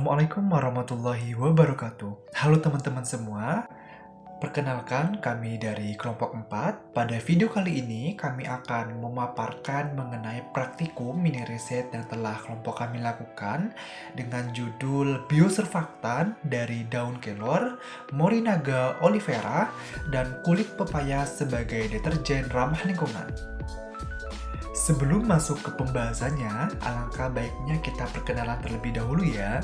Assalamualaikum warahmatullahi wabarakatuh. Halo teman-teman semua, perkenalkan kami dari kelompok 4. Pada video kali ini kami akan memaparkan mengenai praktikum mini riset yang telah kelompok kami lakukan dengan judul biosurfaktan dari daun kelor, Morinaga olivera, dan kulit pepaya sebagai deterjen ramah lingkungan. Sebelum masuk ke pembahasannya, alangkah baiknya kita perkenalan terlebih dahulu ya.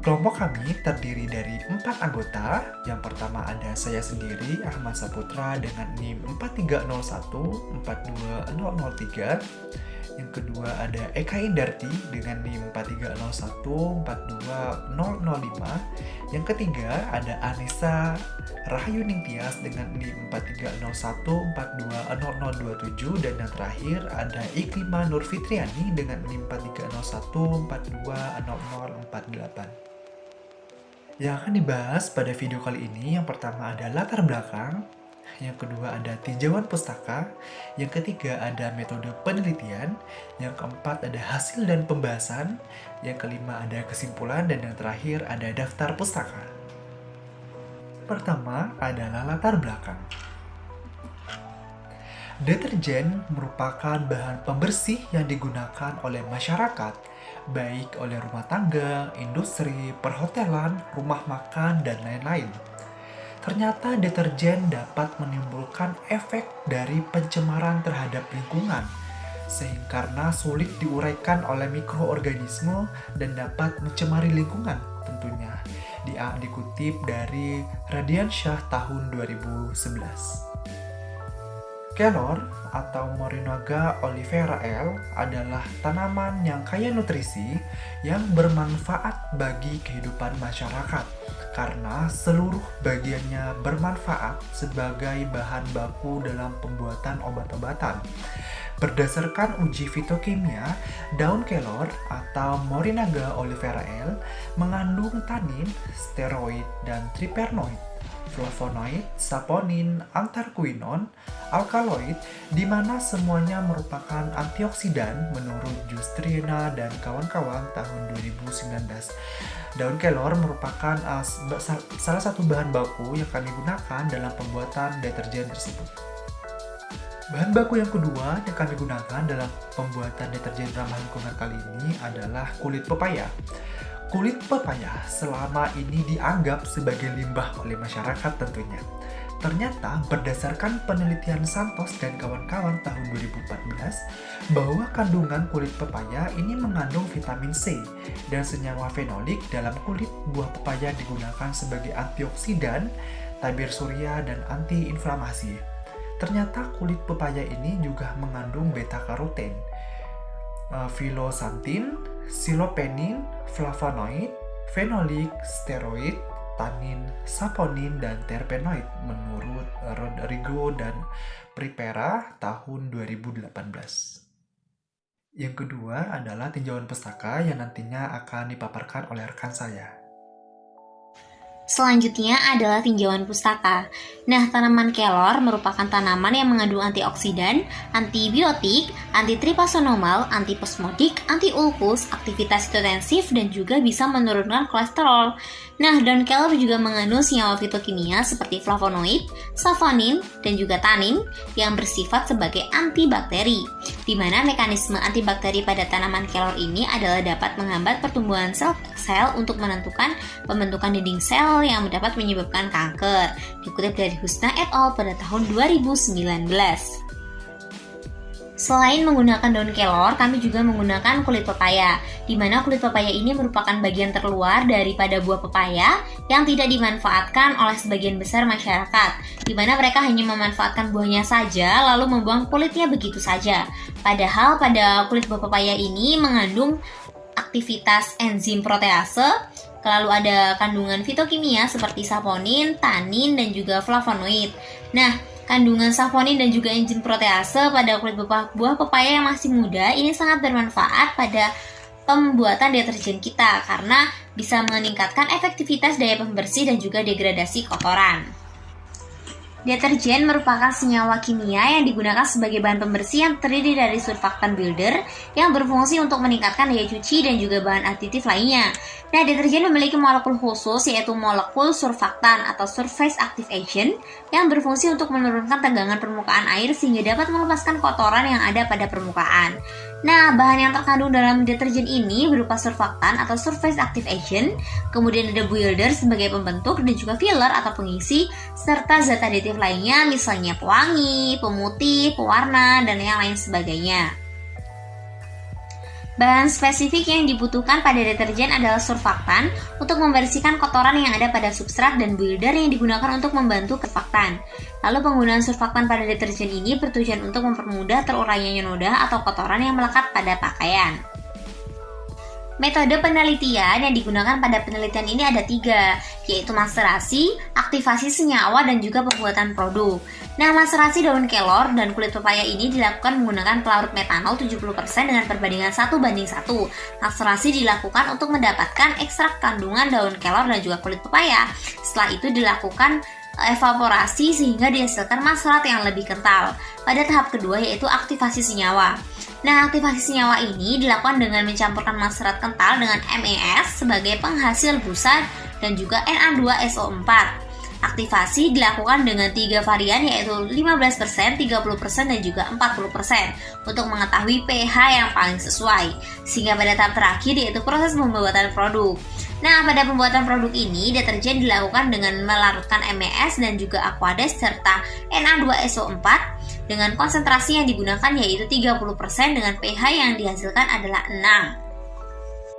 Kelompok kami terdiri dari 4 anggota. Yang pertama ada saya sendiri, Ahmad Saputra dengan NIM 4301 42003. Yang kedua ada Eka Indarti dengan NIM 4301 42005. Yang ketiga ada Anissa Rahayu Ningtyas dengan NIM 4301 42027. Dan yang terakhir ada Iklima Nur Fitriani dengan NIM 4301 42048. Yang akan dibahas pada video kali ini, yang pertama ada latar belakang, yang kedua ada tinjauan pustaka, yang ketiga ada metode penelitian, yang keempat ada hasil dan pembahasan, yang kelima ada kesimpulan, dan yang terakhir ada daftar pustaka. Pertama adalah latar belakang. Deterjen merupakan bahan pembersih yang digunakan oleh masyarakat, baik oleh rumah tangga, industri, perhotelan, rumah makan, dan lain-lain. Ternyata deterjen dapat menimbulkan efek dari pencemaran terhadap lingkungan, sehingga karena sulit diuraikan oleh mikroorganisme dan dapat mencemari lingkungan tentunya. Dikutip dari Radiansyah tahun 2011. Kelor atau Morinaga olivera L adalah tanaman yang kaya nutrisi yang bermanfaat bagi kehidupan masyarakat karena seluruh bagiannya bermanfaat sebagai bahan baku dalam pembuatan obat-obatan. Berdasarkan uji fitokimia, daun kelor atau Morinaga olivera L mengandung tanin, steroid, dan tripernoid, flavonoid, saponin, antarkuinon, alkaloid, di mana semuanya merupakan antioksidan menurut Justrina dan kawan-kawan tahun 2019. Daun kelor merupakan salah satu bahan baku yang kami gunakan dalam pembuatan deterjen tersebut. Bahan baku yang kedua yang kami gunakan dalam pembuatan deterjen ramah lingkungan kali ini adalah kulit pepaya. Kulit pepaya selama ini dianggap sebagai limbah oleh masyarakat tentunya. Ternyata berdasarkan penelitian Santos dan kawan-kawan tahun 2014 bahwa kandungan kulit pepaya ini mengandung vitamin C dan senyawa fenolik dalam kulit buah pepaya digunakan sebagai antioksidan, tabir surya, dan antiinflamasi. Ternyata kulit pepaya ini juga mengandung beta-karoten, filosantin, silopenin, flavonoid, fenolik, steroid, tanin, saponin, dan terpenoid menurut Rodrigo dan Pripera tahun 2018. Yang kedua adalah tinjauan pustaka yang nantinya akan dipaparkan oleh rekan saya. Selanjutnya adalah tinjauan pustaka. Nah, tanaman kelor merupakan tanaman yang mengandung antioksidan, antibiotik, antitripasonomal, antiposmodik, antiulkus, aktivitas sitotensif, dan juga bisa menurunkan kolesterol. Nah, daun kelor juga mengandung senyawa fitokimia seperti flavonoid, saponin, dan juga tanin yang bersifat sebagai antibakteri, di mana mekanisme antibakteri pada tanaman kelor ini adalah dapat menghambat pertumbuhan sel untuk menentukan pembentukan dinding sel yang dapat menyebabkan kanker. Dikutip dari Husna et al. Pada tahun 2019. Selain menggunakan daun kelor, kami juga menggunakan kulit pepaya, di mana kulit pepaya ini merupakan bagian terluar daripada buah pepaya yang tidak dimanfaatkan oleh sebagian besar masyarakat, di mana mereka hanya memanfaatkan buahnya saja lalu membuang kulitnya begitu saja. Padahal pada kulit buah pepaya ini mengandung aktivitas enzim protease, lalu ada kandungan fitokimia seperti saponin, tanin, dan juga flavonoid. Nah, kandungan saponin dan juga enzim protease pada kulit buah pepaya yang masih muda ini sangat bermanfaat pada pembuatan deterjen kita karena bisa meningkatkan efektivitas daya pembersih dan juga degradasi kotoran. Deterjen merupakan senyawa kimia yang digunakan sebagai bahan pembersih yang terdiri dari surfaktan builder yang berfungsi untuk meningkatkan daya cuci dan juga bahan aditif lainnya. Nah, deterjen memiliki molekul khusus yaitu molekul surfaktan atau surface active agent yang berfungsi untuk menurunkan tegangan permukaan air sehingga dapat melepaskan kotoran yang ada pada permukaan. Nah, bahan yang terkandung dalam deterjen ini berupa surfaktan atau surface active agent, kemudian ada builder sebagai pembentuk dan juga filler atau pengisi, serta zat aditif lainnya misalnya pewangi, pemutih, pewarna, dan yang lain sebagainya. Bahan spesifik yang dibutuhkan pada deterjen adalah surfaktan untuk membersihkan kotoran yang ada pada substrat dan builder yang digunakan untuk membantu surfaktan. Lalu penggunaan surfaktan pada deterjen ini bertujuan untuk mempermudah terurainya noda atau kotoran yang melekat pada pakaian. Metode penelitian yang digunakan pada penelitian ini ada 3, yaitu maserasi, aktivasi senyawa, dan juga pembuatan produk. Nah, maserasi daun kelor dan kulit pepaya ini dilakukan menggunakan pelarut metanol 70% dengan perbandingan 1:1. Maserasi dilakukan untuk mendapatkan ekstrak kandungan daun kelor dan juga kulit pepaya. Setelah itu dilakukan evaporasi sehingga dihasilkan maserat yang lebih kental. Pada tahap kedua yaitu aktivasi senyawa. Nah, aktivasi senyawa ini dilakukan dengan mencampurkan maserat kental dengan MES sebagai penghasil busa dan juga Na2SO4. Aktivasi dilakukan dengan 3 varian yaitu 15%, 30%, dan juga 40% untuk mengetahui pH yang paling sesuai. Sehingga pada tahap terakhir yaitu proses pembuatan produk. Nah, pada pembuatan produk ini deterjen dilakukan dengan melarutkan MES dan juga Aquades serta Na2SO4 dengan konsentrasi yang digunakan yaitu 30% dengan pH yang dihasilkan adalah 6.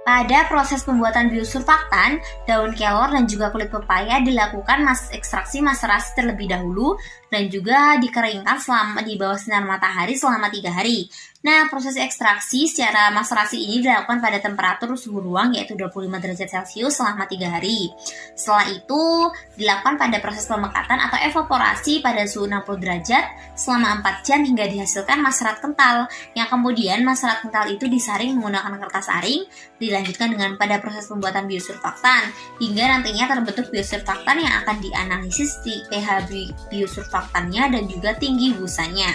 Pada proses pembuatan biosurfaktan, daun kelor dan juga kulit pepaya dilakukan ekstraksi maserasi terlebih dahulu dan juga dikeringkan selama di bawah sinar matahari selama 3 hari. Nah, proses ekstraksi secara maserasi ini dilakukan pada temperatur suhu ruang yaitu 25 derajat Celcius selama 3 hari. Setelah itu, dilakukan pada proses pemekatan atau evaporasi pada suhu 60 derajat selama 4 jam hingga dihasilkan maserat kental, yang kemudian maserat kental itu disaring menggunakan kertas saring, dilanjutkan dengan pada proses pembuatan biosurfaktan, hingga nantinya terbentuk biosurfaktan yang akan dianalisis di pH biosurfaktannya dan juga tinggi busanya.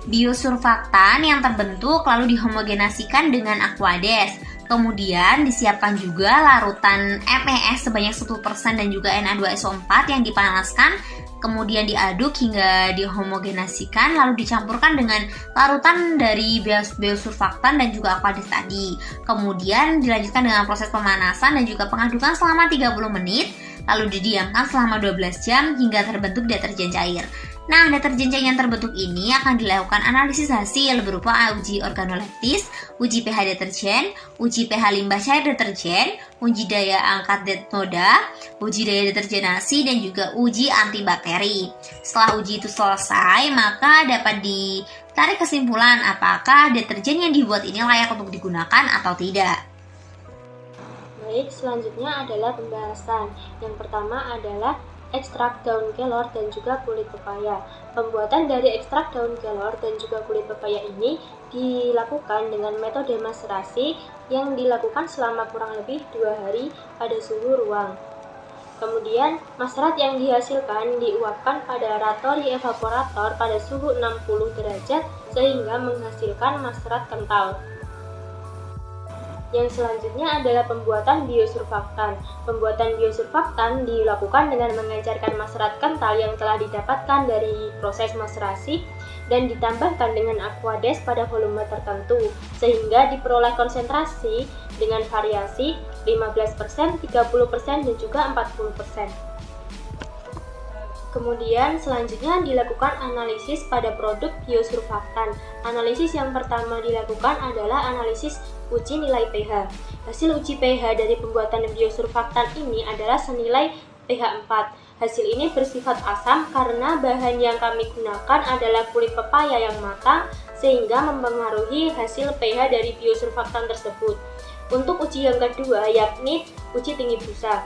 Biosurfaktan yang terbentuk lalu dihomogenasikan dengan Aquades. Kemudian disiapkan juga larutan MES sebanyak 10% dan juga Na2SO4 yang dipanaskan, kemudian diaduk hingga dihomogenasikan lalu dicampurkan dengan larutan dari biosurfaktan dan juga Aquades tadi. Kemudian dilanjutkan dengan proses pemanasan dan juga pengadukan selama 30 menit, lalu didiamkan selama 12 jam hingga terbentuk deterjen cair. Nah, deterjen cair yang terbentuk ini akan dilakukan analisis hasil berupa uji organoleptis, uji pH deterjen, uji pH limbah cair deterjen, uji daya angkat noda, uji daya deterjenasi, dan juga uji antibakteri. Setelah uji itu selesai, maka dapat ditarik kesimpulan apakah deterjen yang dibuat ini layak untuk digunakan atau tidak. Baik, selanjutnya adalah pembahasan. Yang pertama adalah ekstrak daun kelor dan juga kulit pepaya. Pembuatan dari ekstrak daun kelor dan juga kulit pepaya ini dilakukan dengan metode maserasi yang dilakukan selama kurang lebih 2 hari pada suhu ruang. Kemudian, maserat yang dihasilkan diuapkan pada ratori evaporator pada suhu 60 derajat sehingga menghasilkan maserat kental. Yang selanjutnya adalah pembuatan biosurfaktan. Pembuatan biosurfaktan dilakukan dengan mengencerkan maserat kental yang telah didapatkan dari proses maserasi dan ditambahkan dengan Aquades pada volume tertentu, sehingga diperoleh konsentrasi dengan variasi 15%, 30%, dan juga 40%. Kemudian selanjutnya dilakukan analisis pada produk biosurfaktan. Analisis yang pertama dilakukan adalah analisis uji nilai pH. Hasil uji pH dari pembuatan biosurfaktan ini adalah senilai pH 4. Hasil ini bersifat asam karena bahan yang kami gunakan adalah kulit pepaya yang matang sehingga mempengaruhi hasil pH dari biosurfaktan tersebut. Untuk uji yang kedua yakni uji tinggi busa.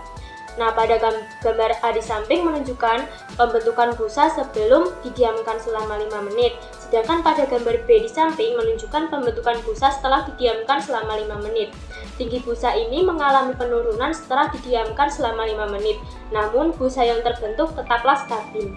Nah, pada gambar A di samping menunjukkan pembentukan busa sebelum didiamkan selama 5 menit. Sedangkan pada gambar B di samping menunjukkan pembentukan busa setelah didiamkan selama 5 menit. Tinggi busa ini mengalami penurunan setelah didiamkan selama 5 menit. Namun, busa yang terbentuk tetaplah stabil.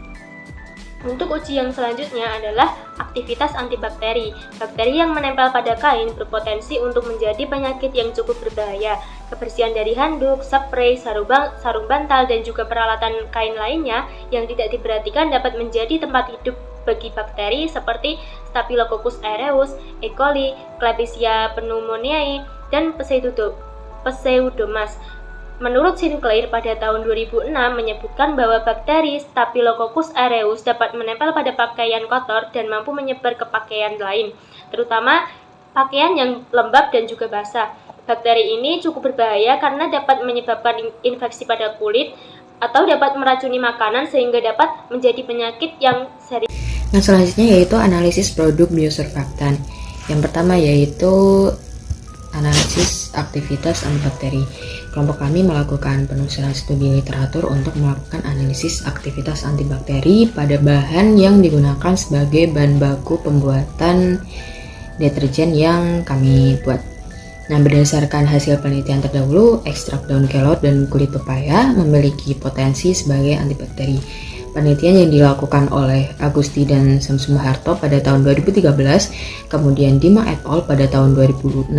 Untuk uji yang selanjutnya adalah aktivitas antibakteri. Bakteri yang menempel pada kain berpotensi untuk menjadi penyakit yang cukup berbahaya. Kebersihan dari handuk, spray, sarung bantal, dan juga peralatan kain lainnya yang tidak diperhatikan dapat menjadi tempat hidup bagi bakteri seperti Staphylococcus aureus, E. coli, Klebsiella pneumoniae, dan Pseudomonas. Menurut Sinclair pada tahun 2006 menyebutkan bahwa bakteri Staphylococcus aureus dapat menempel pada pakaian kotor dan mampu menyebar ke pakaian lain, terutama pakaian yang lembab dan juga basah. Bakteri ini cukup berbahaya karena dapat menyebabkan infeksi pada kulit atau dapat meracuni makanan sehingga dapat menjadi penyakit yang serius. Nah, selanjutnya yaitu analisis produk biosurfaktan. Yang pertama yaitu analisis aktivitas antibakteri. Kelompok kami melakukan penelusuran studi literatur untuk melakukan analisis aktivitas antibakteri pada bahan yang digunakan sebagai bahan baku pembuatan deterjen yang kami buat. Nah, berdasarkan hasil penelitian terdahulu, ekstrak daun kelor dan kulit pepaya memiliki potensi sebagai antibakteri. Penelitian yang dilakukan oleh Agusti dan Samsu Maharto pada tahun 2013, kemudian Dima et al. Pada tahun 2016,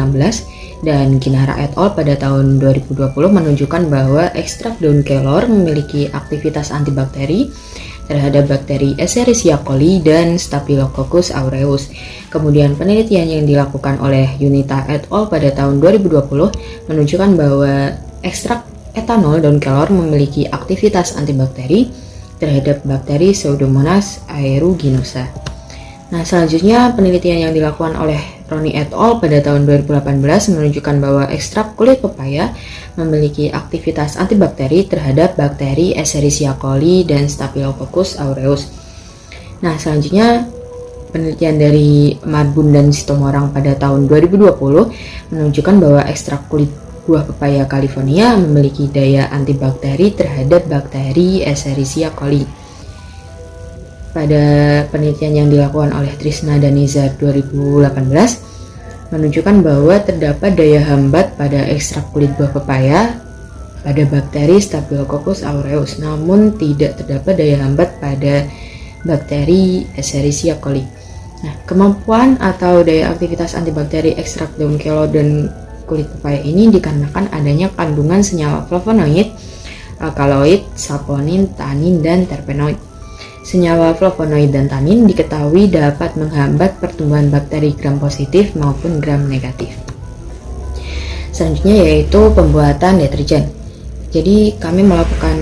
dan Kinara et al. Pada tahun 2020 menunjukkan bahwa ekstrak daun kelor memiliki aktivitas antibakteri terhadap bakteri Escherichia coli dan Staphylococcus aureus. Kemudian penelitian yang dilakukan oleh Yunita et al. Pada tahun 2020 menunjukkan bahwa ekstrak etanol daun kelor memiliki aktivitas antibakteri terhadap bakteri Pseudomonas aeruginosa. Nah, selanjutnya penelitian yang dilakukan oleh Roni et al. Pada tahun 2018 menunjukkan bahwa ekstrak kulit pepaya memiliki aktivitas antibakteri terhadap bakteri Escherichia coli dan Staphylococcus aureus. Nah, selanjutnya penelitian dari Marbun dan Sitomorang pada tahun 2020 menunjukkan bahwa ekstrak kulit buah pepaya California memiliki daya antibakteri terhadap bakteri Escherichia coli. Pada penelitian yang dilakukan oleh Trisna dan Nizar 2018 menunjukkan bahwa terdapat daya hambat pada ekstrak kulit buah pepaya pada bakteri Staphylococcus aureus, namun tidak terdapat daya hambat pada bakteri Escherichia coli. Nah, kemampuan atau daya aktivitas antibakteri ekstrak daun kelor dan kulit pepaya ini dikarenakan adanya kandungan senyawa flavonoid, alkaloid, saponin, tanin, dan terpenoid. Senyawa flavonoid dan tanin diketahui dapat menghambat pertumbuhan bakteri gram positif maupun gram negatif. Selanjutnya yaitu pembuatan deterjen. Jadi kami melakukan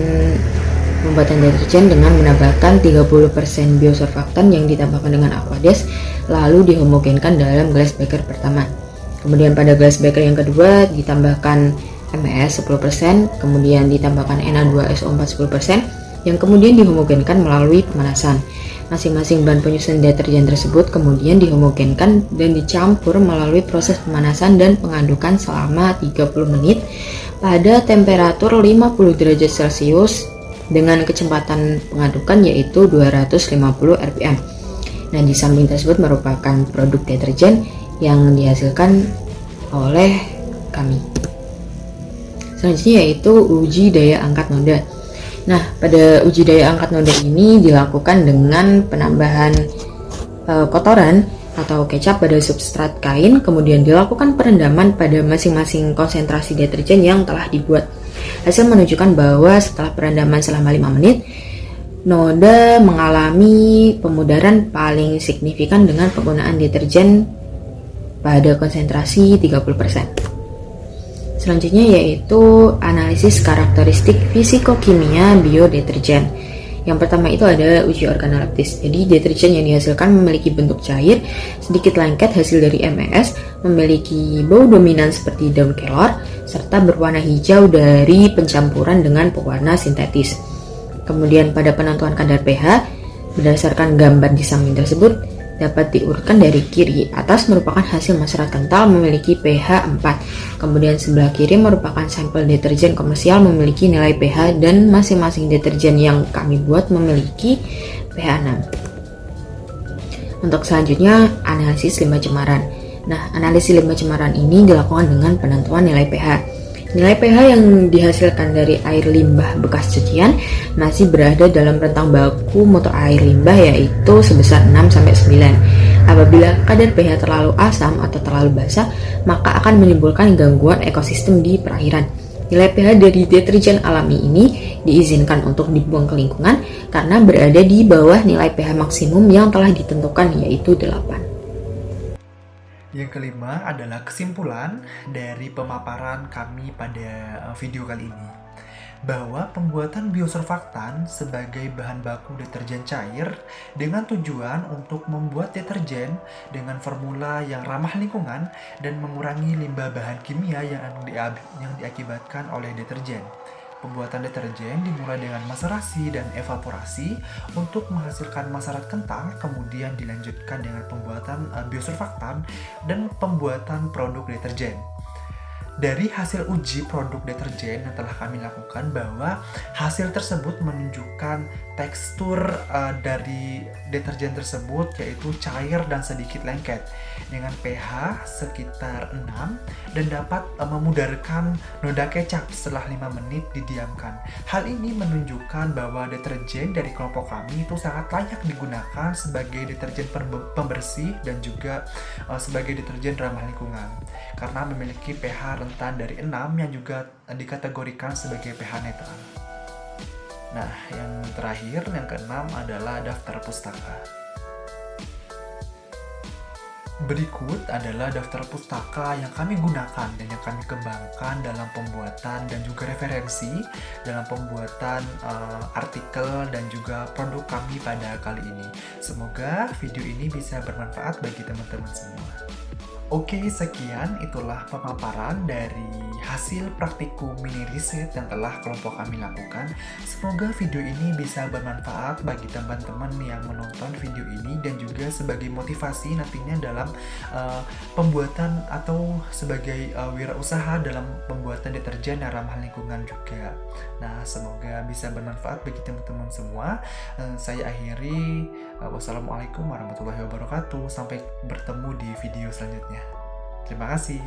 pembuatan deterjen dengan menambahkan 30% biosurfaktan yang ditambahkan dengan Aquades lalu dihomogenkan dalam glass beaker pertama. Kemudian pada glass beaker yang kedua ditambahkan MES 10%, kemudian ditambahkan Na2SO4 10%, yang kemudian dihomogenkan melalui pemanasan. Masing-masing bahan penyusun deterjen tersebut kemudian dihomogenkan dan dicampur melalui proses pemanasan dan pengadukan selama 30 menit pada temperatur 50 derajat Celcius dengan kecepatan pengadukan yaitu 250 rpm. Nah, di samping tersebut merupakan produk deterjen yang dihasilkan oleh kami. Selanjutnya yaitu uji daya angkat noda. Nah, pada uji daya angkat noda ini dilakukan dengan penambahan kotoran atau kecap pada substrat kain, kemudian dilakukan perendaman pada masing-masing konsentrasi deterjen yang telah dibuat. Hasil menunjukkan bahwa setelah perendaman selama 5 menit, noda mengalami pemudaran paling signifikan dengan penggunaan deterjen pada konsentrasi 30%. Selanjutnya yaitu analisis karakteristik fisiko-kimia biodeterjen. Yang pertama itu ada uji organoleptis. Jadi deterjen yang dihasilkan memiliki bentuk cair, sedikit lengket hasil dari MES, memiliki bau dominan seperti daun kelor, serta berwarna hijau dari pencampuran dengan pewarna sintetis. Kemudian pada penentuan kadar pH, berdasarkan gambar di samping tersebut, dapat diurutkan dari kiri. Atas merupakan hasil masyarakat kental memiliki pH 4. Kemudian sebelah kiri merupakan sampel deterjen komersial memiliki nilai pH dan masing-masing deterjen yang kami buat memiliki pH 6. Untuk selanjutnya analisis limbah cemaran. Nah, analisis limbah cemaran ini dilakukan dengan penentuan nilai pH. Nilai pH yang dihasilkan dari air limbah bekas cucian masih berada dalam rentang baku mutu air limbah yaitu sebesar 6-9. Apabila kadar pH terlalu asam atau terlalu basa, maka akan menimbulkan gangguan ekosistem di perairan. Nilai pH dari deterjen alami ini diizinkan untuk dibuang ke lingkungan karena berada di bawah nilai pH maksimum yang telah ditentukan yaitu 8. Yang kelima adalah kesimpulan dari pemaparan kami pada video kali ini, bahwa pembuatan biosurfaktan sebagai bahan baku deterjen cair dengan tujuan untuk membuat deterjen dengan formula yang ramah lingkungan dan mengurangi limbah bahan kimia yang diakibatkan oleh deterjen. Pembuatan deterjen dimulai dengan maserasi dan evaporasi untuk menghasilkan masarat kental, kemudian dilanjutkan dengan pembuatan biosurfaktan dan pembuatan produk deterjen. Dari hasil uji produk deterjen yang telah kami lakukan, bahwa hasil tersebut menunjukkan tekstur dari deterjen tersebut yaitu cair dan sedikit lengket dengan pH sekitar 6 dan dapat memudarkan noda kecap setelah 5 menit didiamkan. Hal ini menunjukkan bahwa deterjen dari kelompok kami itu sangat layak digunakan sebagai deterjen pembersih dan juga sebagai deterjen ramah lingkungan karena memiliki pH rentan dari 6 yang juga dikategorikan sebagai pH netral. Nah, yang terakhir, yang keenam adalah daftar pustaka. Berikut adalah daftar pustaka yang kami gunakan dan yang kami kembangkan dalam pembuatan dan juga referensi dalam pembuatan artikel dan juga produk kami pada kali ini. Semoga video ini bisa bermanfaat bagi teman-teman semua. Oke, sekian itulah pemaparan dari hasil praktikum mini riset yang telah kelompok kami lakukan. Semoga video ini bisa bermanfaat bagi teman-teman yang menonton video ini dan juga sebagai motivasi nantinya dalam pembuatan atau sebagai wirausaha dalam pembuatan deterjen yang ramah lingkungan juga. Nah, semoga bisa bermanfaat bagi teman-teman semua. Saya akhiri. Wassalamualaikum warahmatullahi wabarakatuh. Sampai bertemu di video selanjutnya. Terima kasih.